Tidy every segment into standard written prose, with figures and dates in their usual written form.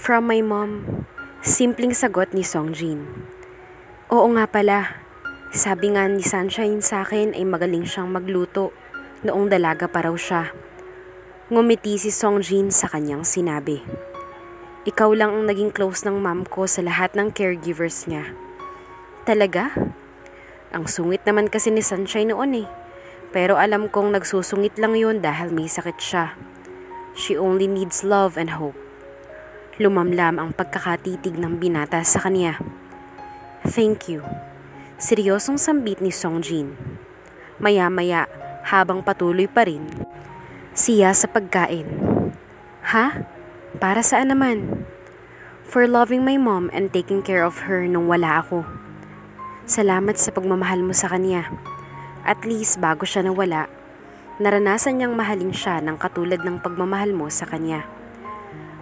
From my mom, simpleng sagot ni Songjin. Oo nga pala, sabi nga ni Sunshine sa akin ay magaling siyang magluto noong dalaga pa raw siya. Ngumiti si Songjin sa kanyang sinabi. Ikaw lang ang naging close ng mom ko sa lahat ng caregivers niya. Talaga? Ang sungit naman kasi ni Sunshine noon eh. Pero alam kong nagsusungit lang yun dahil may sakit siya. She only needs love and hope. Lumamlam ang pagkakatitig ng binata sa kanya. Thank you. Seryosong sambit ni Songjin. Maya-maya habang patuloy pa rin siya sa pagkain. Ha? Para saan naman? For loving my mom and taking care of her nung wala ako. Salamat sa pagmamahal mo sa kanya. At least bago siya nawala, naranasan niyang mahalin siya ng katulad ng pagmamahal mo sa kanya.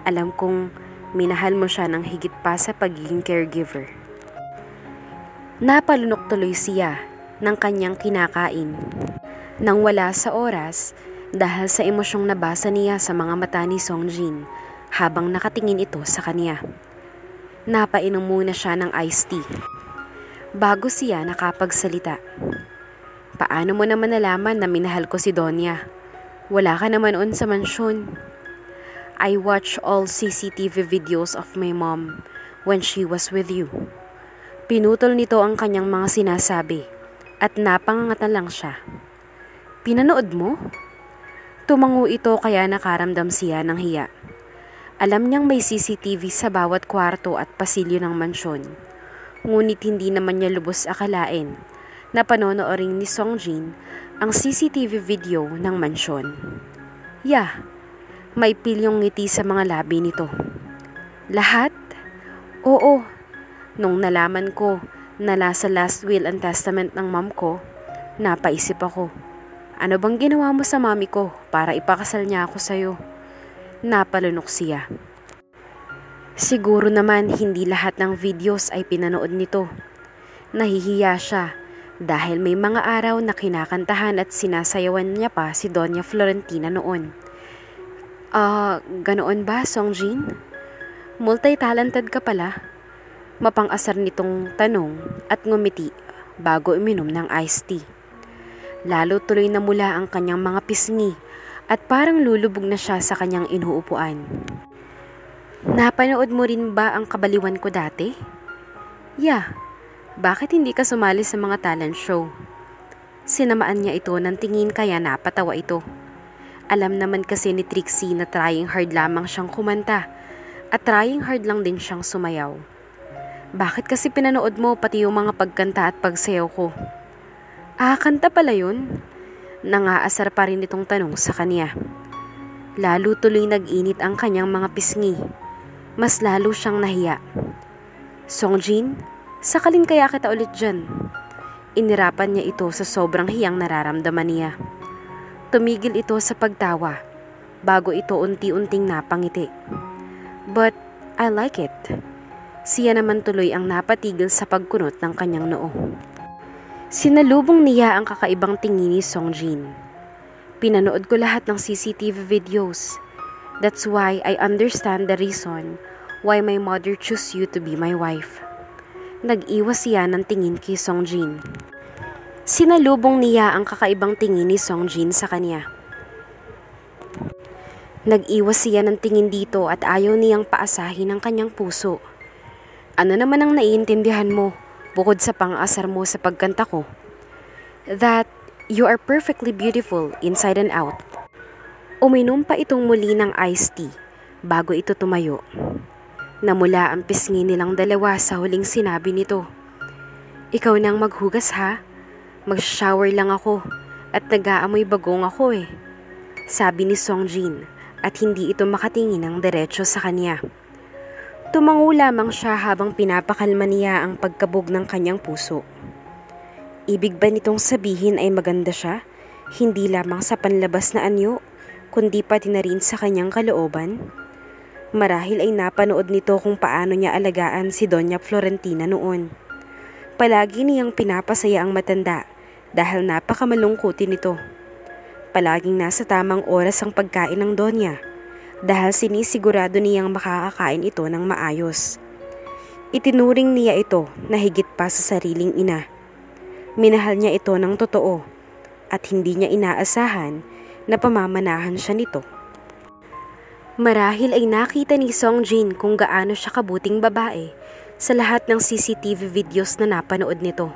Alam kong minahal mo siya ng higit pa sa pagiging caregiver. Napalunok tuloy siya ng kanyang kinakain. Nang wala sa oras dahil sa emosyong nabasa niya sa mga mata ni Songjin habang nakatingin ito sa kanya. Napainom muna siya ng iced tea. Bago siya nakapagsalita. Paano mo naman nalaman na minahal ko si Donya? Wala ka naman on sa mansyon. I watch all CCTV videos of my mom when she was with you. Pinutol nito ang kanyang mga sinasabi at napangangatan lang siya. Pinanood mo? Tumango ito kaya nakaramdam siya ng hiya. Alam niyang may CCTV sa bawat kwarto at pasilyo ng mansyon. Ngunit hindi naman niya lubos akalain na panonoorin ni Songjin ang CCTV video ng mansyon. May pilyong ngiti sa mga labi nito. Lahat? Oo. Nung nalaman ko na nasa last will and testament ng mom ko, napaisip ako. Ano bang ginawa mo sa mami ko para ipakasal niya ako sa'yo? Napalunok siya. Siguro naman hindi lahat ng videos ay pinanood nito. Nahihiya siya dahil may mga araw na kinakantahan at sinasayawan niya pa si Donya Florentina noon. Ganoon ba, Songjin? Multi-talented ka pala. Mapang-asar nitong tanong at ngumiti bago uminom ng iced tea. Lalo tuloy na mula ang kanyang mga pisngi at parang lulubog na siya sa kanyang inuupuan. Napanood mo rin ba ang kabaliwan ko dati? Bakit hindi ka sumali sa mga talent show? Sinamaan niya ito ng tingin kaya napatawa ito. Alam naman kasi ni Trixie na trying hard lamang siyang kumanta at trying hard lang din siyang sumayaw. Bakit kasi pinanood mo pati yung mga pagkanta at pagsayaw ko? Kanta pala yun? Nangaasar pa rin itong tanong sa kanya. Lalo tuloy nag-init ang kanyang mga pisngi. Mas lalo siyang nahiya. Songjin, sakalin kaya kita ulit dyan. Inirapan niya ito sa sobrang hiyang nararamdaman niya. Tumigil ito sa pagtawa bago ito unti-unting napangiti. But I like it. Siya naman tuloy ang napatigil sa pagkunot ng kanyang noo. Sinalubong niya ang kakaibang tingin ni Songjin. Pinanood ko lahat ng CCTV videos. That's why I understand the reason why my mother chose you to be my wife. Nag-iwas siya ng tingin kay Songjin. Sinalubong niya ang kakaibang tingin ni Songjin sa kanya. Nag-iwas siya ng tingin dito at ayaw niyang paasahin ang kanyang puso. Ano naman ang naiintindihan mo bukod sa pang-asar mo sa pagkanta ko? That you are perfectly beautiful inside and out. Uminom pa itong muli ng iced tea bago ito tumayo. Namula ang pisngi nilang dalawa sa huling sinabi nito. Ikaw nang maghugas ha? Mag-shower lang ako at nag-aamoy bagong ako eh. Sabi ni Songjin at hindi ito makatingin ng diretso sa kanya. Tumango lamang siya habang pinapakalma niya ang pagkabog ng kanyang puso. Ibig ba nitong sabihin ay maganda siya? Hindi lamang sa panlabas na anyo, kundi pati na rin sa kanyang kalooban? Marahil ay napanood nito kung paano niya alagaan si Donya Florentina noon. Palagi niyang pinapasaya ang matanda dahil napakamalungkutin nito. Palaging nasa tamang oras ang pagkain ng Donya dahil sinisigurado niyang makakakain ito ng maayos. Itinuring niya ito na higit pa sa sariling ina. Minahal niya ito ng totoo at hindi niya inaasahan na pamamanahan siya nito. Marahil ay nakita ni Songjin kung gaano siya kabuting babae sa lahat ng CCTV videos na napanood nito.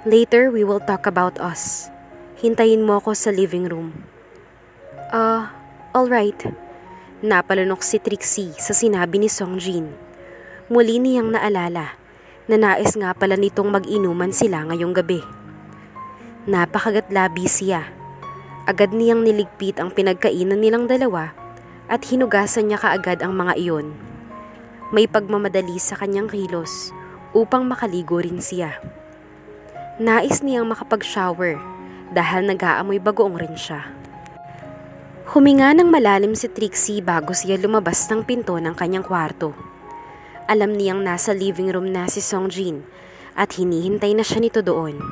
Later, we will talk about us. Hintayin mo ako sa living room. Alright. Napalunok si Trixie sa sinabi ni Songjin. Muli niyang naalala na nais nga pala nitong mag-inuman sila ngayong gabi. Napakagatlabi siya. Agad niyang niligpit ang pinagkainan nilang dalawa at hinugasan niya kaagad ang mga iyon. May pagmamadali sa kanyang kilos upang makaligo rin siya. Nais niyang makapag-shower dahil nag-aamoy bagoong rin siya. Huminga ng malalim si Trixie bago siya lumabas ng pinto ng kanyang kwarto. Alam niyang nasa living room na si Songjin at hinihintay na siya nito doon.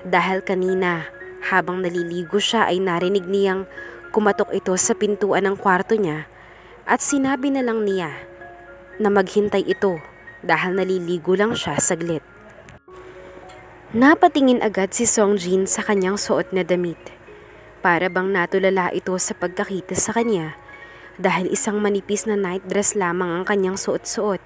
Dahil kanina, habang naliligo siya ay narinig niyang kumatok ito sa pintuan ng kwarto niya at sinabi na lang niya na maghintay ito dahil naliligo lang siya saglit. Napatingin agad si Songjin sa kanyang suot na damit. Para bang natulala ito sa pagkakita sa kanya dahil isang manipis na night dress lamang ang kanyang suot-suot.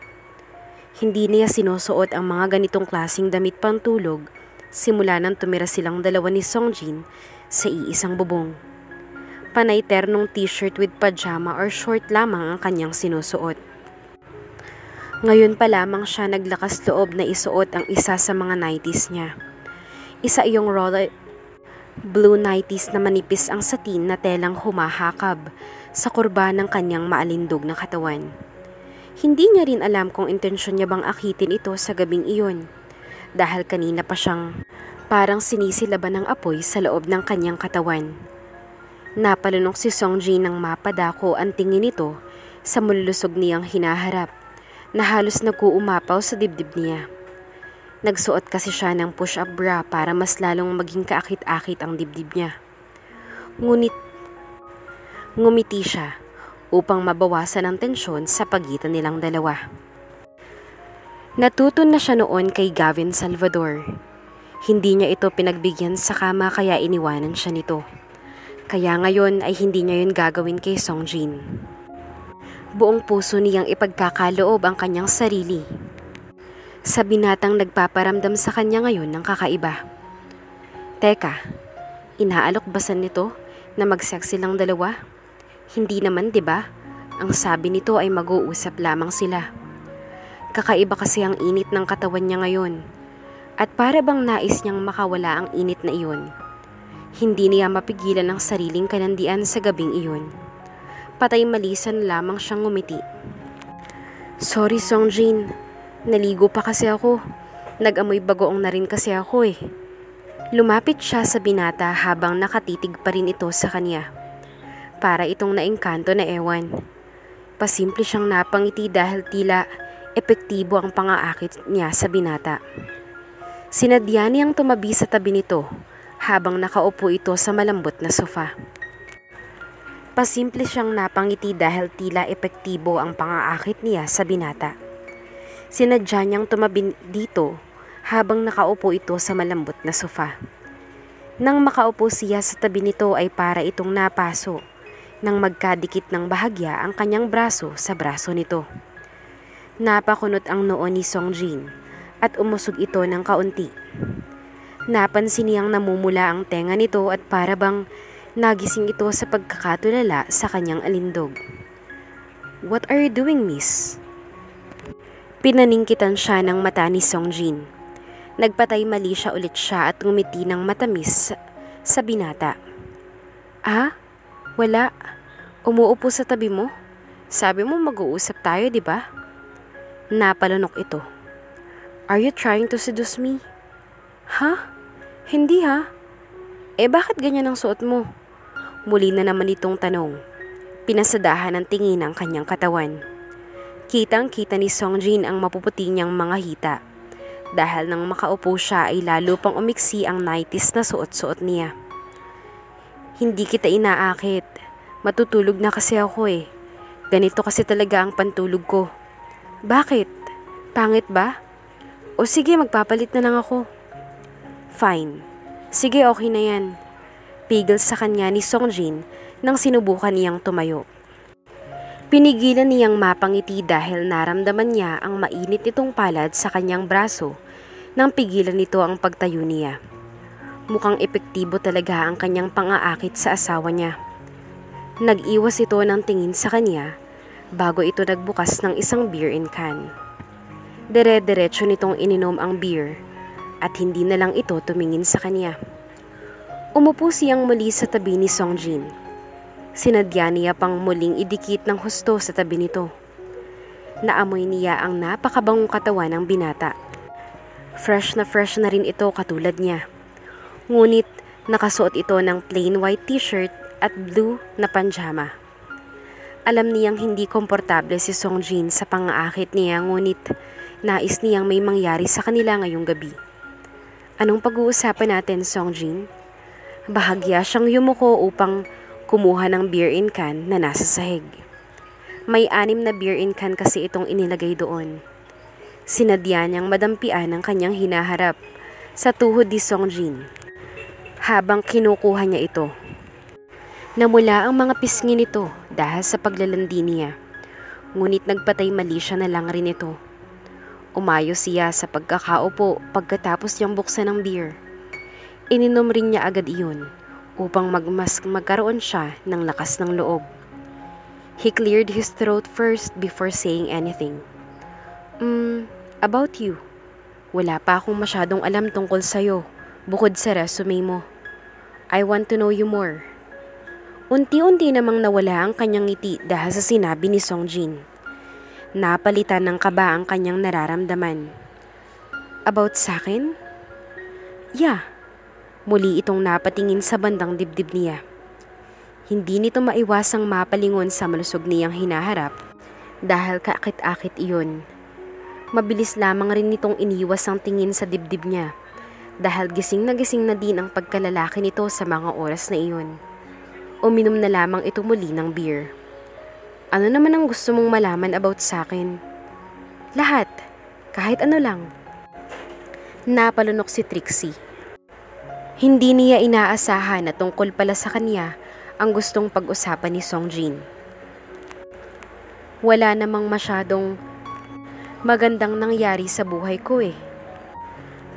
Hindi niya sinusuot ang mga ganitong klaseng damit pantulog simula nang tumira silang dalawa ni Songjin sa iisang bubong. Panay ternong t-shirt with pajama or short lamang ang kanyang sinusuot. Ngayon pa lamang siya naglakas loob na isuot ang isa sa mga nighties niya. Isa iyong royal blue nighties na manipis ang satin na telang humahakab sa kurba ng kanyang maalindog na katawan. Hindi niya rin alam kung intensyon niya bang akitin ito sa gabing iyon dahil kanina pa siyang parang sinisilaban ng apoy sa loob ng kanyang katawan. Napalunok si Songjin nang mapadako ang tingin nito sa mululusog niyang hinaharap na halos nagkuumapaw sa dibdib niya. Nagsuot kasi siya ng push-up bra para mas lalong maging kaakit-akit ang dibdib niya. Ngunit ngumiti siya upang mabawasan ang tensyon sa pagitan nilang dalawa. Natuto na siya noon kay Gavin Salvador. Hindi niya ito pinagbigyan sa kama kaya iniwanan siya nito. Kaya ngayon ay hindi niya yun gagawin kay Songjin. Buong puso niyang ipagkakaloob ang kanyang sarili sa binatang nagpaparamdam sa kanya ngayon ng kakaiba. Teka, inaalok ba nito na mag-sex silang dalawa? Hindi naman, 'di ba? Ang sabi nito ay mag-uusap lamang sila. Kakaiba kasi ang init ng katawan niya ngayon. At para bang nais niyang makawala ang init na iyon. Hindi niya mapigilan ang sariling kanandian sa gabing iyon. Patay malisan lamang siyang ngumiti. Sorry Songjin, naligo pa kasi ako. Nag-amoy bagoong na rin kasi ako eh. Lumapit siya sa binata habang nakatitig pa rin ito sa kanya. Para itong naengkanto na ewan. Pasimple siyang napangiti dahil tila epektibo ang pangaakit niya sa binata. Sinadya niyang tumabi sa tabi nito habang nakaupo ito sa malambot na sofa. Pasimple siyang napangiti dahil tila epektibo ang pangaakit niya sa binata. Sinadya niyang tumabi dito habang nakaupo ito sa malambot na sofa. Nang makaupo siya sa tabi nito ay para itong napaso nang magkadikit ng bahagya ang kanyang braso sa braso nito. Napakunot ang noo ni Songjin at umusog ito ng kaunti. Napansin niyang namumula ang tenga nito at para bang nagising ito sa pagkakatulala sa kanyang alindog. What are you doing, miss? Pinaningkitan siya ng mata ni Songjin. Nagpatay mali siya ulit siya at ngumiti ng matamis sa binata. Ah? Wala. Umuupo sa tabi mo? Sabi mo mag-uusap tayo, di ba? Napalunok ito. Are you trying to seduce me? Ha? Hindi ha? Eh bakit ganyan ang suot mo? Muli na naman itong tanong. Pinasadahan ng tingin ang kanyang katawan. Kitang-kita ni Songjin ang mapuputi niyang mga hita. Dahil nang makaupo siya ay lalo pang umiksi ang nighties na suot-suot niya. Hindi kita inaakit. Matutulog na kasi ako eh. Ganito kasi talaga ang pantulog ko. Bakit? Pangit ba? O sige, magpapalit na lang ako. Fine. Sige, okay na yan. Pigil sa kanya ni Songjin nang sinubukan niyang tumayo. Pinigilan niyang mapangiti dahil naramdaman niya ang mainit nitong palad sa kanyang braso nang pigilan nito ang pagtayo niya. Mukhang epektibo talaga ang kanyang pang-aakit sa asawa niya. Nag-iwas ito ng tingin sa kanya bago ito nagbukas ng isang beer in can. Dire-diretso nitong ininom ang beer at hindi na lang ito tumingin sa kanya. Umupo siyang muli sa tabi ni Songjin. Sinadya niya pang muling idikit ng husto sa tabi nito. Naamoy niya ang napakabangong katawan ng binata. Fresh na rin ito katulad niya. Ngunit nakasuot ito ng plain white t-shirt at blue na panjama. Alam niyang hindi komportable si Songjin sa pang-aakit niya, ngunit nais niyang may mangyari sa kanila ngayong gabi. Anong pag-uusapan natin, Songjin? Bahagya siyang yumuko upang kumuha ng beer in can na nasa sahig. May 6 na beer in can kasi itong inilagay doon. Sinadya niyang madampian ang kanyang hinaharap sa tuhod ni Songjin habang kinukuha niya ito. Namula ang mga pisngi nito dahil sa paglalandi niya, ngunit nagpatay mali siya na lang rin ito. Umayos siya sa pagkakaupo pagkatapos niyang buksan ng beer. Ininom rin niya agad iyon upang magkaroon siya ng lakas ng loob. He cleared his throat first before saying anything. About you. Wala pa akong masyadong alam tungkol sa'yo, bukod sa resume mo. I want to know you more. Unti-unti namang nawala ang kanyang ngiti dahil sa sinabi ni Songjin. Napalitan ng kaba ang kanyang nararamdaman. About sa'kin? Yeah. Muli itong napatingin sa bandang dibdib niya. Hindi nito maiwasang mapalingon sa malusog niyang hinaharap dahil kaakit-akit iyon. Mabilis lamang rin nitong iniwas ang tingin sa dibdib niya dahil gising na din ang pagkalalaki nito sa mga oras na iyon. Uminom na lamang ito muli ng beer. Ano naman ang gusto mong malaman about sa'kin? Lahat. Kahit ano lang. Napalunok si Trixie. Hindi niya inaasahan na tungkol pala sa kanya ang gustong pag-usapan ni Songjin. Wala namang masyadong magandang nangyari sa buhay ko eh.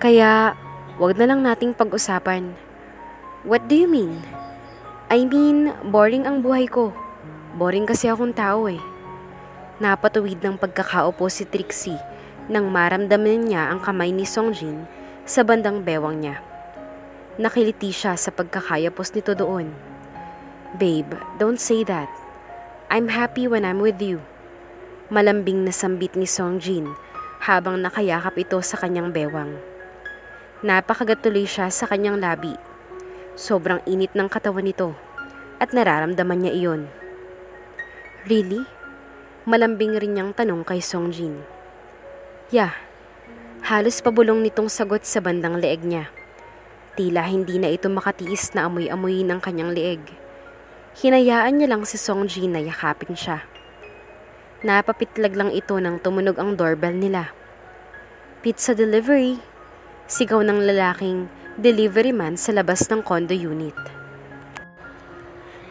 Kaya, wag na lang nating pag-usapan. What do you mean? I mean, boring ang buhay ko. Boring kasi akong tao eh. Napatuwid ng pagkakaupo si Trixie nang maramdaman niya ang kamay ni Songjin sa bandang bewang niya. Nakiliti siya sa pagkakayapos nito doon. Babe, don't say that. I'm happy when I'm with you. Malambing na sambit ni Songjin habang nakayakap ito sa kanyang bewang. Napakagatuloy siya sa kanyang labi. Sobrang init ng katawan nito at nararamdaman niya iyon. Really? Malambing rin niyang tanong kay Songjin. Yeah, halos pabulong nitong sagot sa bandang leeg niya. Tila hindi na ito makatiis na amoy-amoyin ang kanyang leeg. Hinayaan niya lang si Songjin na yakapin siya. Napapitlag lang ito nang tumunog ang doorbell nila. Pizza delivery, sigaw ng lalaking delivery man sa labas ng condo unit.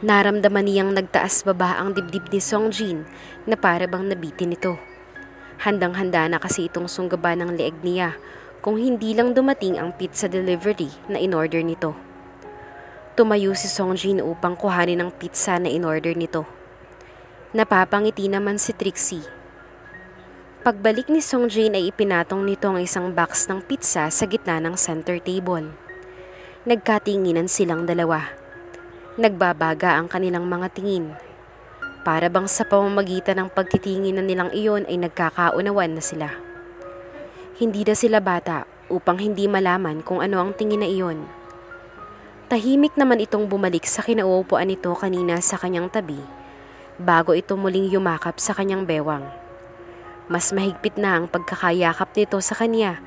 Naramdaman niyang nagtaas baba ang dibdib ni Songjin na para bang nabitin ito. Handang-handa na kasi itong sunggaban ng leeg niya kung hindi lang dumating ang pizza delivery na in-order nito. Tumayo si Songjin upang kuhanin ang pizza na in-order nito. Napapangiti naman si Trixie. Pagbalik ni Songjin ay ipinatong nito ang isang box ng pizza sa gitna ng center table. Nagkatinginan silang dalawa. Nagbabaga ang kanilang mga tingin. Para bang sa pamamagitan ng pagtitinginan nilang iyon ay nagkakaunawan na sila. Hindi na sila bata upang hindi malaman kung ano ang tingin na iyon. Tahimik naman itong bumalik sa kinauupuan nito kanina sa kanyang tabi bago ito muling yumakap sa kanyang bewang. Mas mahigpit na ang pagkakayakap nito sa kanya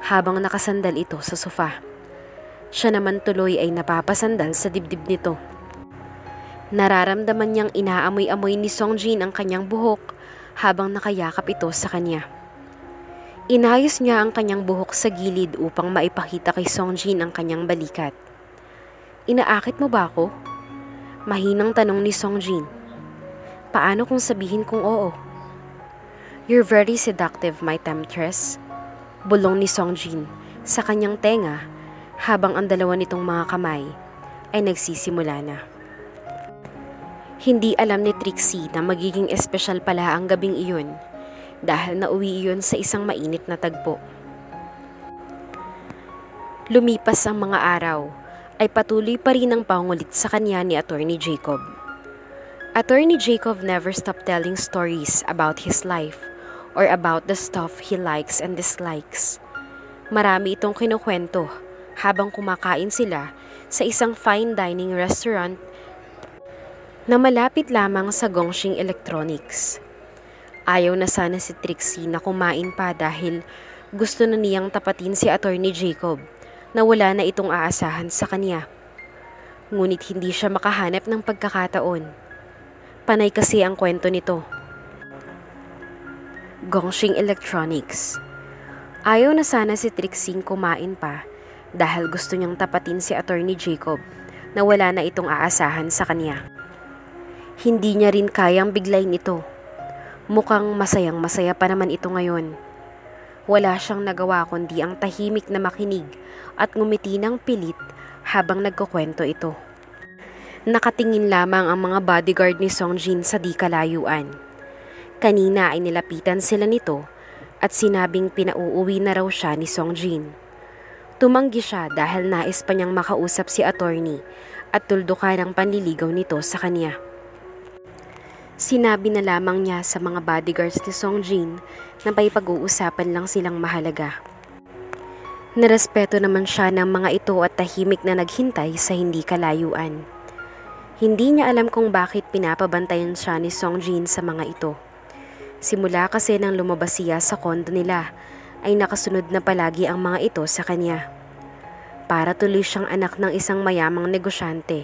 habang nakasandal ito sa sofa. Siya naman tuloy ay napapasandal sa dibdib nito. Nararamdaman niyang inaamoy-amoy ni Songjin ang kanyang buhok habang nakayakap ito sa kanya. Inayos niya ang kanyang buhok sa gilid upang maipakita kay Songjin ang kanyang balikat. "Inaakit mo ba ako?" Mahinang tanong ni Songjin. "Paano kung sabihin kong oo?" "You're very seductive, my temptress," bulong ni Songjin sa kanyang tenga habang ang dalawa nitong mga kamay ay nagsisimula na. Hindi alam ni Trixie na magiging espesyal pala ang gabing iyon dahil nauwi iyon sa isang mainit na tagpo. Lumipas ang mga araw ay patuloy pa rin ang pangulit sa kanya ni Attorney Jacob. Attorney Jacob never stopped telling stories about his life or about the stuff he likes and dislikes. Marami itong kinukwento habang kumakain sila sa isang fine dining restaurant na malapit lamang sa Gongxing Electronics. Ayaw na sana si Trixie na kumain pa dahil gusto na niyang tapatin si Attorney Jacob na wala na itong aasahan sa kanya. Ngunit hindi siya makahanap ng pagkakataon. Panay kasi ang kwento nito. Gongxing Electronics. Ayaw na sana si Trixie kumain pa dahil gusto niyang tapatin si Attorney Jacob na wala na itong aasahan sa kanya. Hindi niya rin kayang biglayin ito. Mukhang masayang-masaya pa naman ito ngayon. Wala siyang nagawa kundi ang tahimik na makinig at ngumiti ng pilit habang nagkukwento ito. Nakatingin lamang ang mga bodyguard ni Songjin sa di kalayuan. Kanina ay nilapitan sila nito at sinabing pinauuwi na raw siya ni Songjin. Tumanggi siya dahil nais pa niyang makausap si attorney at tuldukan ang panliligaw nito sa kanya. Sinabi na lamang niya sa mga bodyguards ni Songjin na may pag-uusapan lang silang mahalaga. Narespeto naman siya ng mga ito at tahimik na naghintay sa hindi kalayuan. Hindi niya alam kung bakit pinapabantayan siya ni Songjin sa mga ito. Simula kasi nang lumabas siya sa kondo nila ay nakasunod na palagi ang mga ito sa kanya. Para tuloy siyang anak ng isang mayamang negosyante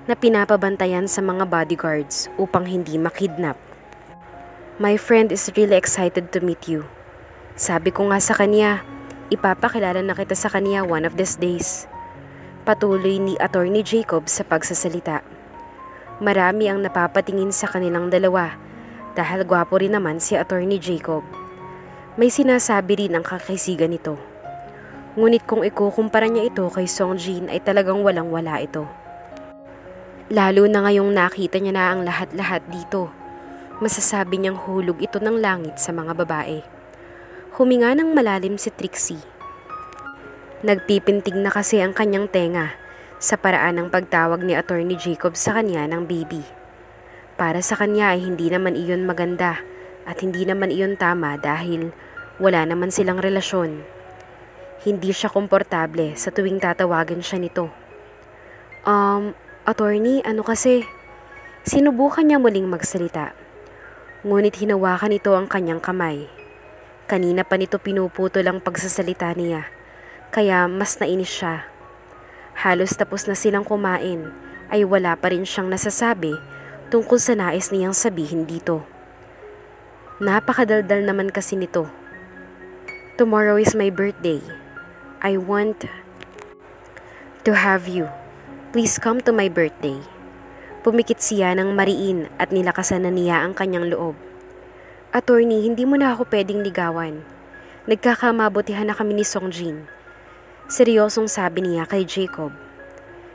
na pinapabantayan sa mga bodyguards upang hindi makidnap. "My friend is really excited to meet you. Sabi ko nga sa kanya, ipapakilala na kita sa kanya one of these days." Patuloy ni Attorney Jacob sa pagsasalita. Marami ang napapatingin sa kanilang dalawa dahil gwapo rin naman si Attorney Jacob. May sinasabi rin ang kakaisigan nito. Ngunit kung ikukumpara niya ito kay Songjin ay talagang walang-wala ito. Lalo na ngayong nakita niya na ang lahat-lahat dito. Masasabi niyang hulog ito ng langit sa mga babae. Huminga ng malalim si Trixie. Nagpipintig na kasi ang kanyang tenga sa paraan ng pagtawag ni Attorney Jacob sa kanya ng baby. Para sa kanya ay hindi naman iyon maganda at hindi naman iyon tama dahil wala naman silang relasyon. Hindi siya komportable sa tuwing tatawagan siya nito. Attorney, ano kasi? Sinubukan niya muling magsalita. Ngunit hinawakan ito ang kanyang kamay. Kanina pa nito pinuputol ang pagsasalita niya, kaya mas nainis siya. Halos tapos na silang kumain, ay wala pa rin siyang nasasabi tungkol sa nais niyang sabihin dito. Napakadaldal naman kasi nito. "Tomorrow is my birthday. I want to have you. Please come to my birthday." Pumikit siya ng mariin at nilakasan na niya ang kanyang loob. "Attorney, hindi mo na ako pwedeng ligawan. Nagkakamabutihan na kami ni Songjin." Seryosong sabi niya kay Jacob.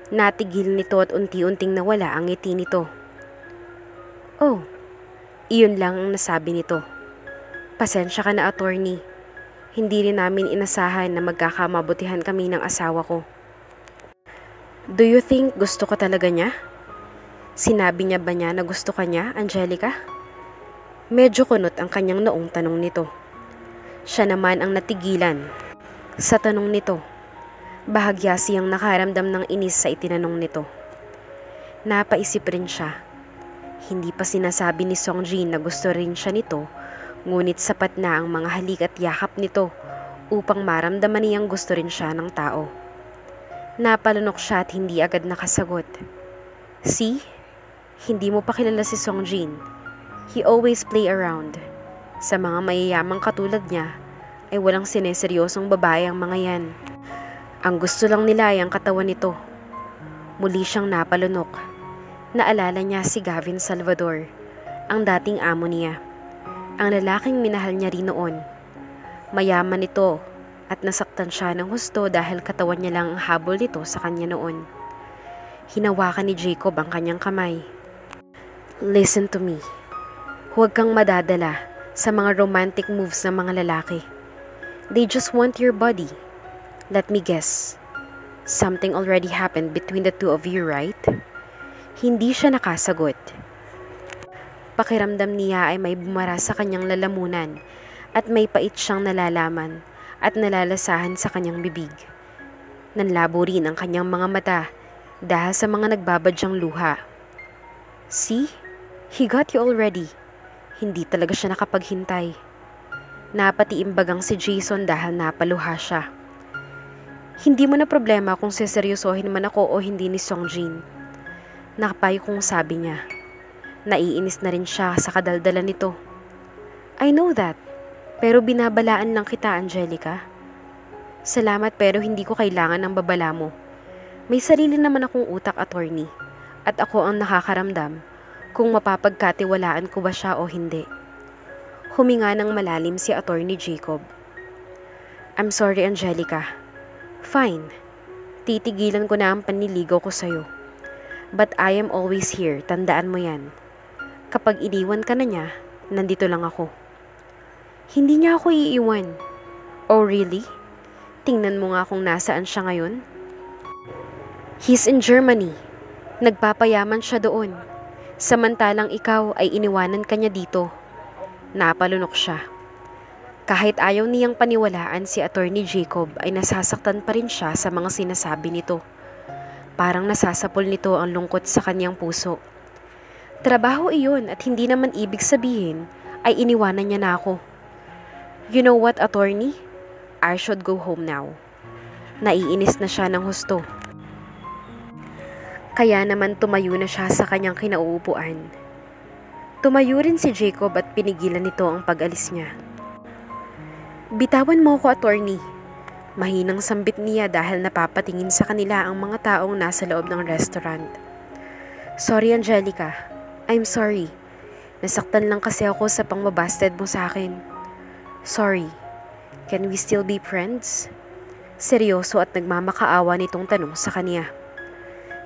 Natigil nito at unti-unting nawala ang ngiti nito. "Oh, iyon lang ang nasabi nito. Pasensya ka na, attorney. Hindi rin namin inasahan na magkakamabutihan kami ng asawa ko." "Do you think gusto ka talaga niya? Sinabi niya ba niya na gusto ka niya, Angelica?" Medyo kunot ang kanyang noong tanong nito. Siya naman ang natigilan sa tanong nito. Bahagya siyang nakaramdam ng inis sa itinanong nito. Napaisip rin siya. Hindi pa sinasabi ni Songjin na gusto rin siya nito, ngunit sapat na ang mga halik at yakap nito upang maramdaman niyang gusto rin siya ng tao. Napalunok siya at hindi agad nakasagot. "See? Hindi mo pa kilala si Songjin. He always play around. Sa mga mayayamang katulad niya, ay walang sineseryosong babae ang mga yan. Ang gusto lang nila ay ang katawan nito. Muli siyang napalunok. Naalala niya si Gavin Salvador, ang dating amo niya. Ang lalaking minahal niya rin noon. Mayaman ito at nasaktan siya ng husto dahil katawan niya lang ang habol nito sa kanya noon. Hinawakan ni Jacob ang kanyang kamay. Listen to me. Huwag kang madadala sa mga romantic moves ng mga lalaki. They just want your body. Let me guess. Something already happened between the two of you, right? Hindi siya nakasagot. Pakiramdam niya ay may bumara sa kanyang lalamunan at may pait siyang nalalaman at nalalasahan sa kanyang bibig. Nanlabo rin ang kanyang mga mata dahil sa mga nagbabadyang luha. See? He got you already. Hindi talaga siya nakapaghintay. Napatiimbagang si Jason dahil napaluha siya. Hindi mo na problema kung seseryosohin man ako o hindi ni Songjin. Nakapayo kong sabi niya. Naiinis na rin siya sa kadaldalan nito. I know that. Pero binabalaan lang kita, Angelica. Salamat pero hindi ko kailangan ng babala mo. May sarili naman akong utak, attorney. At ako ang nakakaramdam kung mapapagkatiwalaan ko ba siya o hindi. Huminga ng malalim si Attorney Jacob. I'm sorry, Angelica. Fine. Titigilan ko na ang panliligaw ko sa'yo. But I am always here, tandaan mo yan. Kapag iniwan ka na niya, nandito lang ako. Hindi niya ako iiwan. Oh really? Tingnan mo nga kung nasaan siya ngayon. He's in Germany. Nagpapayaman siya doon. Samantalang ikaw ay iniwanan ka niya dito. Napalunok siya. Kahit ayaw niyang paniwalaan si Attorney Jacob ay nasasaktan pa rin siya sa mga sinasabi nito. Parang nasasapol nito ang lungkot sa kanyang puso. Trabaho iyon at hindi naman ibig sabihin ay iniwanan niya na ako. You know what, attorney? I should go home now. Naiinis na siya ng husto. Kaya naman tumayo na siya sa kanyang kinauupuan. Tumayo rin si Jacob at pinigilan nito ang pag-alis niya. Bitawan mo ko, attorney. Mahinang sambit niya dahil napapatingin sa kanila ang mga taong nasa loob ng restaurant. Sorry, Angelica. I'm sorry. Nasaktan lang kasi ako sa pangbabasted mo sa akin. Sorry. Can we still be friends? Seryoso at nagmamakaawa nitong tanong sa kanya.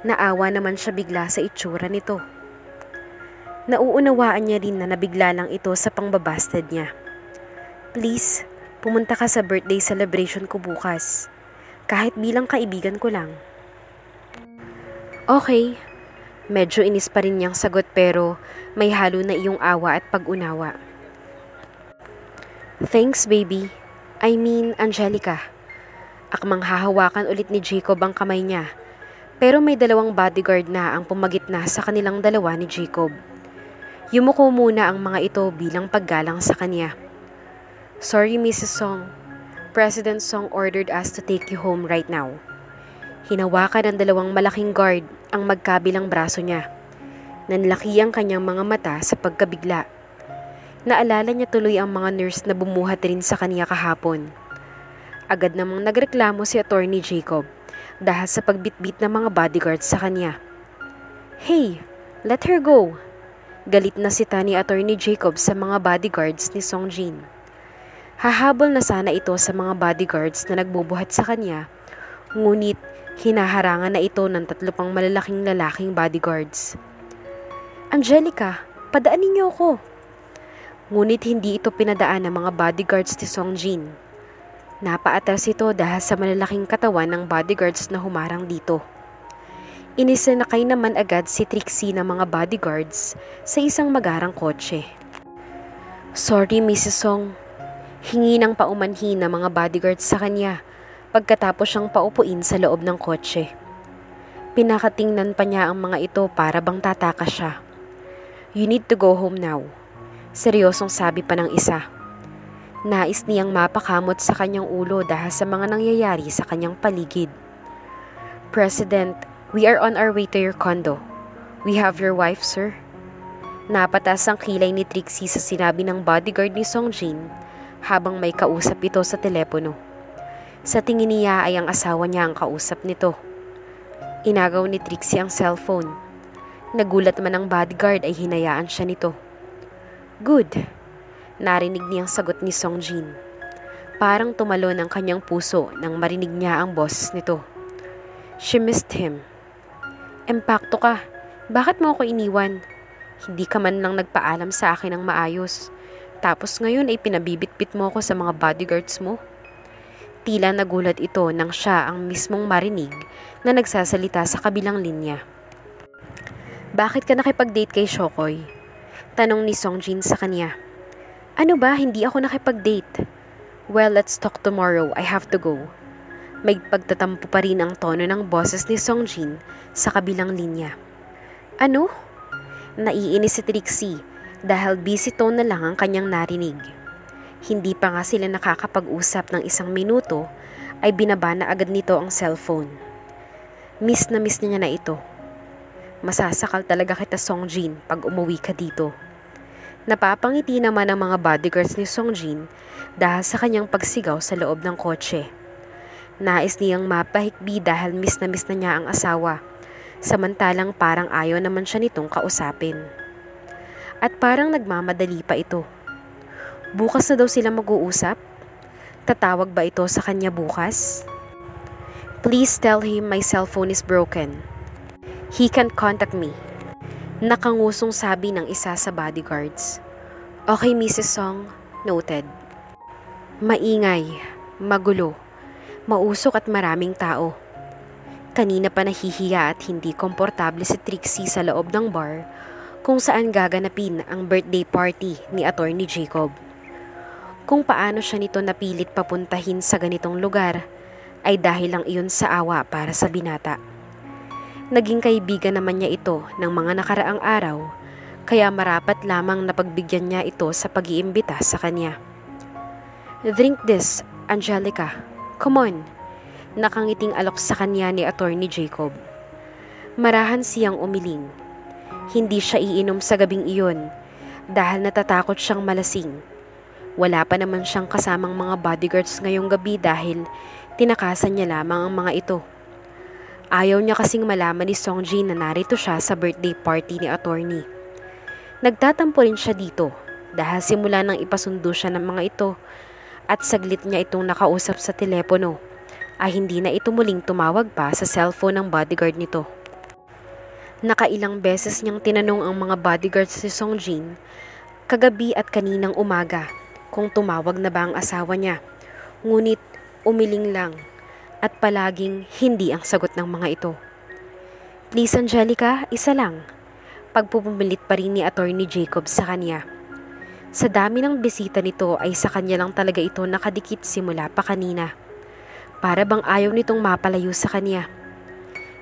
Naawa naman siya bigla sa itsura nito. Nauunawaan niya rin na nabigla lang ito sa pangbabasted niya. Please, pumunta ka sa birthday celebration ko bukas. Kahit bilang kaibigan ko lang. Okay. Medyo inis pa rin niyang sagot pero may halo na iyong awa at pag-unawa. Thanks, baby. I mean, Angelica. Akmang hahawakan ulit ni Jacob ang kamay niya. Pero may dalawang bodyguard na ang pumagitna sa kanilang dalawa ni Jacob. Yumuko muna ang mga ito bilang paggalang sa kanya. Sorry, Mrs. Song. President Song ordered us to take you home right now. Hinawakan ng dalawang malaking guard ang magkabilang braso niya. Nanlaki ang kanyang mga mata sa pagkabigla. Naalala niya tuloy ang mga nurse na bumuhat rin sa kanya kahapon. Agad namang nagreklamo si Attorney Jacob dahil sa pagbitbit ng mga bodyguards sa kanya. Hey, let her go! Galit na si ni Attorney Jacob sa mga bodyguards ni Songjin. Hahabol na sana ito sa mga bodyguards na nagbubuhat sa kanya, ngunit hinaharangan na ito ng 3 pang malalaking lalaking bodyguards. Angelica, padaanin niyo ako! Ngunit hindi ito pinadaan ng mga bodyguards ni Songjin. Napaatras ito dahil sa malalaking katawan ng bodyguards na humarang dito. Inisinakay naman agad si Trixie ng mga bodyguards sa isang magarang kotse. Sorry, Mrs. Song. Hingi ng paumanhin ng mga bodyguards sa kanya pagkatapos siyang paupuin sa loob ng kotse. Pinakatingnan pa niya ang mga ito para bang tataka siya. You need to go home now. Seryosong sabi pa ng isa. Nais niyang mapakamot sa kanyang ulo dahil sa mga nangyayari sa kanyang paligid. President, we are on our way to your condo. We have your wife, sir. Napatas ang kilay ni Trixie sa sinabi ng bodyguard ni Songjin habang may kausap ito sa telepono. Sa tingin niya ay ang asawa niya ang kausap nito. Inagaw ni Trixie ang cellphone. Nagulat man ang bodyguard ay hinayaan siya nito. Good. Narinig niyang sagot ni Songjin. Parang tumalon ang kanyang puso nang marinig niya ang boses nito. She missed him. Empakto ka. Bakit mo ako iniwan? Hindi ka man lang nagpaalam sa akin ng maayos. Tapos ngayon ay pinabibitbit mo ako sa mga bodyguards mo. Tila nagulat ito nang siya ang mismong marinig na nagsasalita sa kabilang linya. Bakit ka nakipag-date kay Shokoy? Tanong ni Songjin sa kanya. Ano ba? Hindi ako nakipag-date. Well, let's talk tomorrow. I have to go. May pagtatampo pa rin ang tono ng boses ni Songjin sa kabilang linya. Ano? Naiinis si Trixie dahil busy tone na lang ang kanyang narinig. Hindi pa nga sila nakakapag-usap ng 1 minuto ay binaba na agad nito ang cellphone. Miss na niya na ito. Masasakal talaga kita, Songjin, pag umuwi ka dito. Napapangiti naman ang mga bodyguards ni Songjin dahil sa kanyang pagsigaw sa loob ng kotse. Nais niyang mapahikbi dahil miss na niya ang asawa. Samantalang parang ayaw naman siya nitong kausapin. At parang nagmamadali pa ito. Bukas na daw sila mag-uusap? Tatawag ba ito sa kanya bukas? Please tell him my cellphone is broken. He can't contact me. Nakangusong sabi ng isa sa bodyguards. Okay, Mrs. Song. Noted. Maingay, magulo, mausok at maraming tao. Kanina pa nahihiya at hindi komportable si Trixie sa loob ng bar kung saan gaganapin ang birthday party ni Attorney Jacob. Kung paano siya nito napilit papuntahin sa ganitong lugar ay dahil lang iyon sa awa para sa binata. Naging kaibigan naman niya ito ng mga nakaraang araw kaya marapat lamang napagbigyan niya ito sa pag-iimbita sa kanya. Drink this, Angelica. Come on. Nakangiting alok sa kanya ni Attorney Jacob. Marahan siyang umiling. Hindi siya iinom sa gabing iyon dahil natatakot siyang malasing. Wala pa naman siyang kasamang mga bodyguards ngayong gabi dahil tinakasan niya lamang ang mga ito. Ayaw niya kasing malaman ni Songjin na narito siya sa birthday party ni Attorney. Nagtatampo rin siya dito dahil simula nang ipasundo siya ng mga ito at saglit niya itong nakausap sa telepono ay hindi na ito muling tumawag pa sa cellphone ng bodyguard nito. Nakailang beses niyang tinanong ang mga bodyguards si Songjin kagabi at kaninang umaga kung tumawag na ba ang asawa niya. Ngunit umiling lang at palaging hindi ang sagot ng mga ito. Please Angelica, isa lang. Pagpupumilit pa rin ni Attorney Jacob sa kanya. Sa dami ng bisita nito ay sa kanya lang talaga ito nakadikit simula pa kanina. Para bang ayaw nitong mapalayo sa kanya.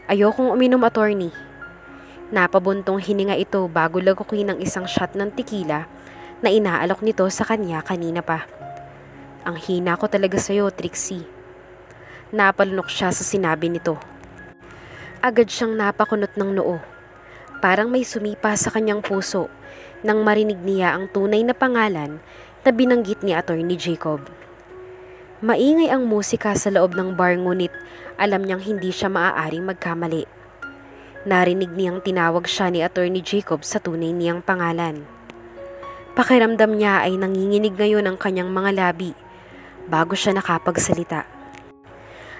Ayokong uminom, Attorney. Napabuntong hininga ito bago lagukin ng isang shot ng tequila na inaalok nito sa kanya kanina pa. Ang hina ko talaga sa'yo, Trixie. Napalunok siya sa sinabi nito. Agad siyang napakunot ng noo. Parang may sumipa sa kanyang puso nang marinig niya ang tunay na pangalan na binanggit ni Attorney Jacob. Maingay ang musika sa loob ng bar ngunit alam niyang hindi siya maaaring magkamali. Narinig niyang tinawag siya ni Attorney Jacob sa tunay niyang pangalan. Pakiramdam niya ay nanginginig ngayon ang kanyang mga labi bago siya nakapagsalita.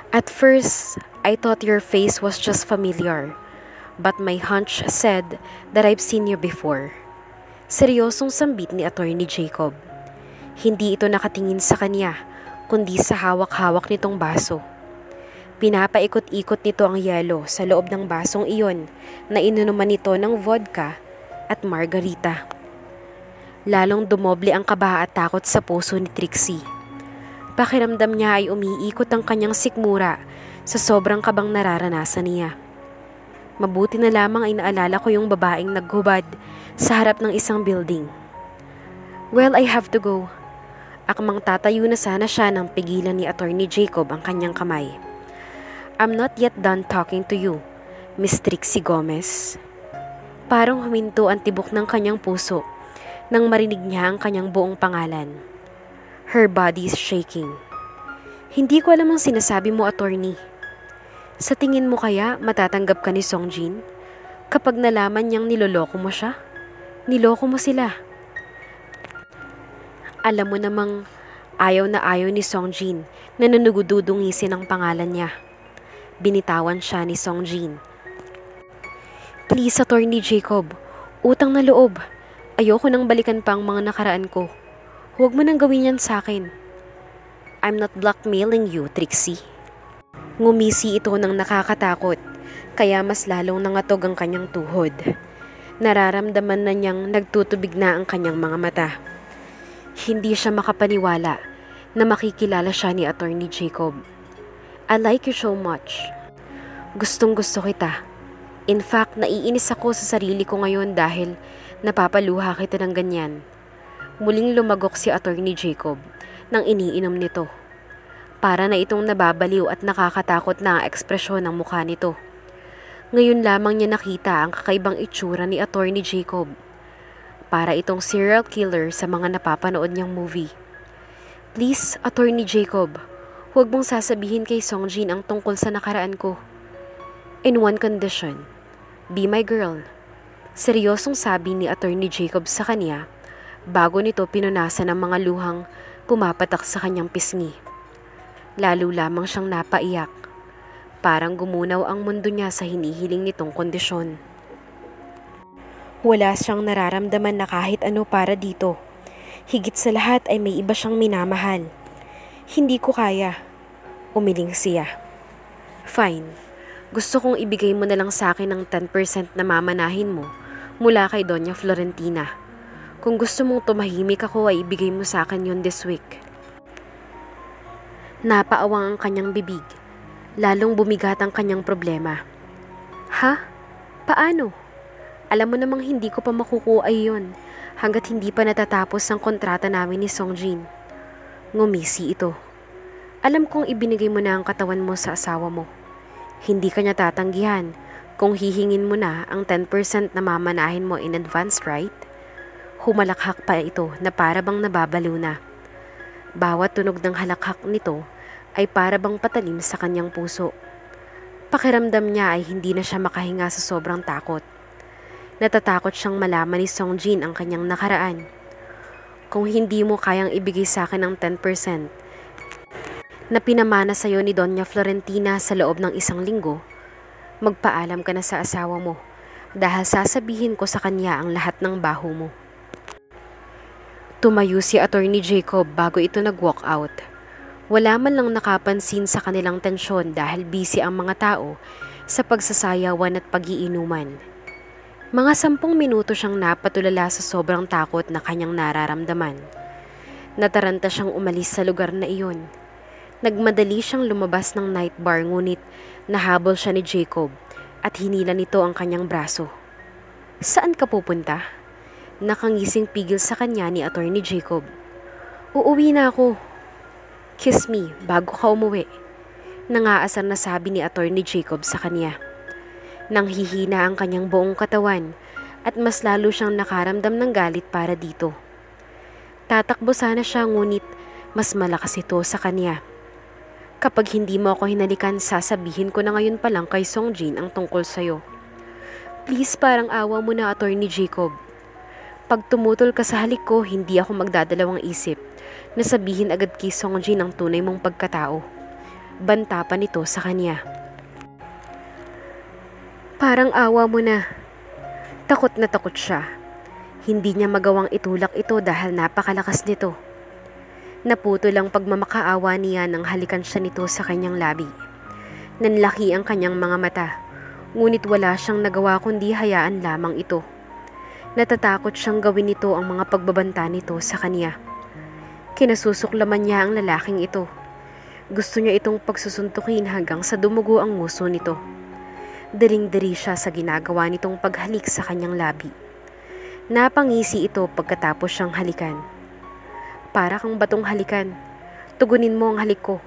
At first, I thought your face was just familiar, but my hunch said that I've seen you before. Seryosong sambit ni Attorney Jacob. Hindi ito nakatingin sa kanya, kundi sa hawak-hawak nitong baso. Pinapaikot-ikot nito ang yelo sa loob ng basong iyon na inunuman nito ng vodka at margarita. Lalong dumoble ang kaba at takot sa puso ni Trixie. Pakiramdam niya ay umiikot ang kanyang sikmura sa sobrang kabang nararanasan niya. Mabuti na lamang ay naalala ko yung babaeng naghubad sa harap ng isang building. Well, I have to go. Akmang tatayo na sana siya nang pigilan ni Attorney Jacob ang kanyang kamay. I'm not yet done talking to you, Miss Trixie Gomez. Parang huminto ang tibok ng kanyang puso nang marinig niya ang kanyang buong pangalan. Her body is shaking. Hindi ko alam ang sinasabi mo, attorney. Sa tingin mo kaya matatanggap ka ni Songjin kapag nalaman niyang niloloko mo siya? Niloko mo sila. Alam mo namang ayaw na ayaw ni Songjin na nanugududungisin ang pangalan niya. Binitawan siya ni Songjin. Please, Attorney Jacob, utang na loob. Ayoko nang balikan pa ang mga nakaraan ko. Huwag mo nang gawin yan sa akin. I'm not blackmailing you, Trixie. Ngumisi ito ng nakakatakot, kaya mas lalong nangatog ang kanyang tuhod. Nararamdaman na niyang nagtutubig na ang kanyang mga mata. Hindi siya makapaniwala na makikilala siya ni Attorney Jacob. I like you so much. Gustong gusto kita. In fact, naiinis ako sa sarili ko ngayon dahil napapaluha kita ng ganyan. Muling lumagok si Attorney Jacob nang iniinom nito. Para na itong nababaliw at nakakatakot na ang ekspresyon ng mukha nito. Ngayon lamang niya nakita ang kakaibang itsura ni Attorney Jacob. Para itong serial killer sa mga napapanood niyang movie. Please, Attorney Jacob, huwag mong sasabihin kay Songjin ang tungkol sa nakaraan ko. In one condition, be my girl. Seryosong sabi ni Attorney Jacob sa kanya bago nito pinunasan ang mga luhang pumapatak sa kanyang pisngi. Lalo lamang siyang napaiyak. Parang gumunaw ang mundo niya sa hinihiling nitong kondisyon. Wala siyang nararamdaman na kahit ano para dito. Higit sa lahat ay may iba siyang minamahal. Hindi ko kaya. Umiling siya. Fine. Gusto kong ibigay mo na lang sa akin ang 10% na mamanahin mo mula kay Doña Florentina. Kung gusto mong tumahimik ako ay ibigay mo sa akin yun this week. Napaawang ang kanyang bibig. Lalong bumigat ang kanyang problema. Ha? Paano? Alam mo namang hindi ko pa makukuha yun hanggat hindi pa natatapos ang kontrata namin ni Songjin. Ngumisi ito. Alam kong ibinigay mo na ang katawan mo sa asawa mo. Hindi ka niya tatanggihan kung hihingin mo na ang 10% na mamanahin mo in advance, right? Humalakhak pa ito na para bang nababaliw na. Bawat tunog ng halakhak nito ay para bang patalim sa kanyang puso. Pakiramdam niya ay hindi na siya makahinga sa sobrang takot. Natatakot siyang malaman ni Songjin ang kanyang nakaraan. Kung hindi mo kayang ibigay sa akin ang 10%, na pinamana sa iyo ni Doña Florentina sa loob ng 1 linggo, magpaalam ka na sa asawa mo dahil sasabihin ko sa kanya ang lahat ng baho mo. Tumayo si Attorney Jacob bago ito nag-walk out. Wala man lang nakapansin sa kanilang tensyon dahil busy ang mga tao sa pagsasayawan at pag-iinuman. Mga 10 minuto siyang napatulala sa sobrang takot na kanyang nararamdaman. Nataranta siyang umalis sa lugar na iyon. Nagmadali siyang lumabas ng night bar ngunit nahabol siya ni Jacob at hinila nito ang kanyang braso. Saan ka pupunta? Nakangising pigil sa kanya ni Attorney Jacob. Uuwi na ako. Kiss me bago ka umuwi. Nangaasar na sabi ni Attorney Jacob sa kanya. Nanghihina ang kanyang buong katawan at mas lalo siyang nakaramdam ng galit para dito. Tatakbo sana siya ngunit mas malakas ito sa kanya. Kapag hindi mo ako hinalikan, sasabihin ko na ngayon pa lang kay Songjin ang tungkol sa'yo. Please, parang awa mo na, Attorney Jacob. Pag tumutol ka sa halik ko, hindi ako magdadalawang isip na sabihin agad kay Songjin ang tunay mong pagkatao. Banta pa nito sa kanya. Parang awa mo na. Takot na takot siya. Hindi niya magawang itulak ito dahil napakalakas nito. Naputo lang pagmamakaawa niya nang halikan siya nito sa kanyang labi. Nanlaki ang kanyang mga mata, ngunit wala siyang nagawa kundi hayaan lamang ito. Natatakot siyang gawin nito ang mga pagbabanta nito sa kanya. Kinasusuklaman niya ang lalaking ito. Gusto niya itong pagsusuntukin hanggang sa dumugo ang nguso nito. Daring-dari siya sa ginagawa nitong paghalik sa kanyang labi. Napangisi ito pagkatapos siyang halikan. Para kang batong halikan, tugunin mo ang halik ko.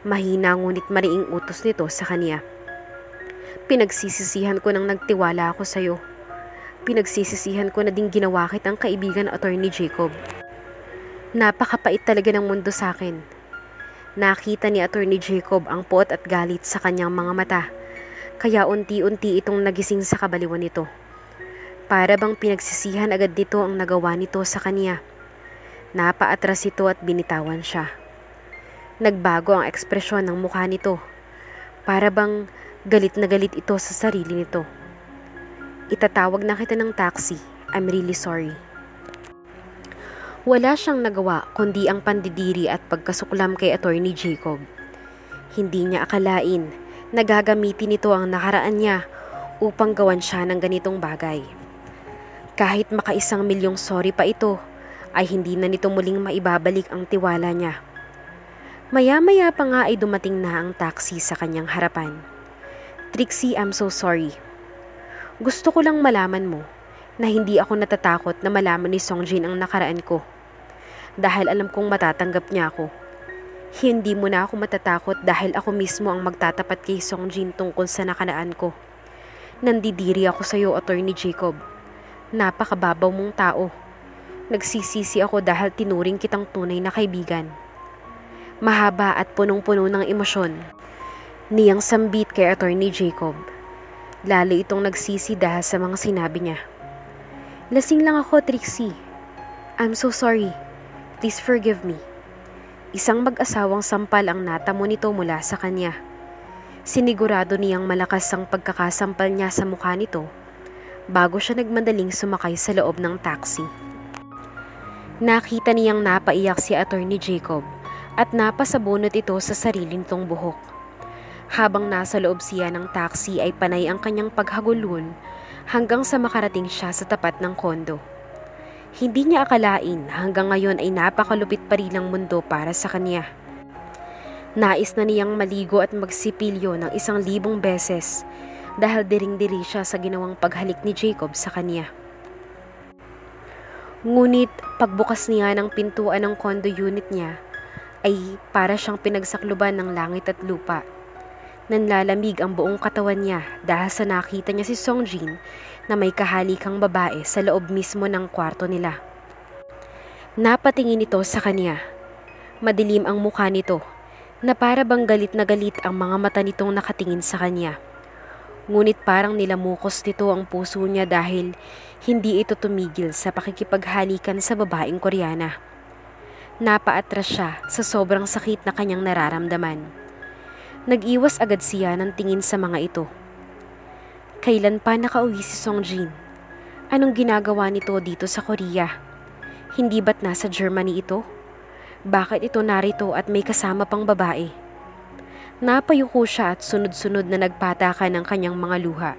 Mahina ngunit mariing utos nito sa kanya. Pinagsisisihan ko nang nagtiwala ako sa iyo. Pinagsisisihan ko na din ginawa kitang kaibigan, Attorney Jacob. Napakapait talaga ng mundo sa akin. Nakita ni Attorney Jacob ang puot at galit sa kanyang mga mata, kaya unti-unti itong nagising sa kabaliwan nito. Para bang pinagsisihan agad nito ang nagawa nito sa kanya. Napaatras ito at binitawan siya. Nagbago ang ekspresyon ng mukha nito. Para bang galit na galit ito sa sarili nito. Itatawag na kita ng taxi. I'm really sorry. Wala siyang nagawa kundi ang pandidiri at pagkasuklam kay Attorney Jacob. Hindi niya akalain na gagamitin nito ang nakaraan niya upang gawan siya ng ganitong bagay. Kahit maka1 milyong sorry pa ito, ay hindi na nito muling maibabalik ang tiwala niya. Maya-maya pa nga ay dumating na ang taxi sa kanyang harapan. Trixie, I'm so sorry. Gusto ko lang malaman mo na hindi ako natatakot na malaman ni Songjin ang nakaraan ko. Dahil alam kong matatanggap niya ako. Hindi mo na ako matatakot dahil ako mismo ang magtatapat kay Songjin tungkol sa nakaraan ko. Nandidiri ako sa iyo, Attorney Jacob. Napakababaw mong tao. Nagsisisi ako dahil tinuring kitang tunay na kaibigan. Mahaba at punong-puno ng emosyon niyang sambit kay Attorney Jacob. Lalo itong nagsisi dahil sa mga sinabi niya. Lasing lang ako, Trixie. I'm so sorry. Please forgive me. Isang mag-asawang sampal ang natamo nito mula sa kanya. Sinigurado niyang malakas ang pagkakasampal niya sa mukha nito bago siya nagmadaling sumakay sa loob ng taxi. Nakita niyang napaiyak si Attorney Jacob at napasabunot ito sa sarili nitong buhok. Habang nasa loob siya ng taxi ay panay ang kanyang paghagulhol hanggang sa makarating siya sa tapat ng kondo. Hindi niya akalain hanggang ngayon ay napakalupit pa rin ang mundo para sa kanya. Nais na niyang maligo at magsipilyo ng 1,000 beses dahil diring-diri siya sa ginawang paghalik ni Jacob sa kanya. Ngunit pagbukas niya ng pintuan ng condo unit niya ay para siyang pinagsakluban ng langit at lupa. Nanlalamig ang buong katawan niya dahil sa nakita niya si Songjin na may kahalikang babae sa loob mismo ng kwarto nila. Napatingin ito sa kanya. Madilim ang mukha nito na para bang galit na galit ang mga mata nitong nakatingin sa kanya. Ngunit parang nilamukos nito ang puso niya dahil hindi ito tumigil sa pakikipaghalikan sa babaeng Koreana. Napaatras siya sa sobrang sakit na kanyang nararamdaman. Nag-iwas agad siya ng tingin sa mga ito. Kailan pa nakauwi si Songjin? Anong ginagawa nito dito sa Korea? Hindi ba't nasa Germany ito? Bakit ito narito at may kasama pang babae? Napayuko siya at sunod-sunod na nagpataka ng kanyang mga luha.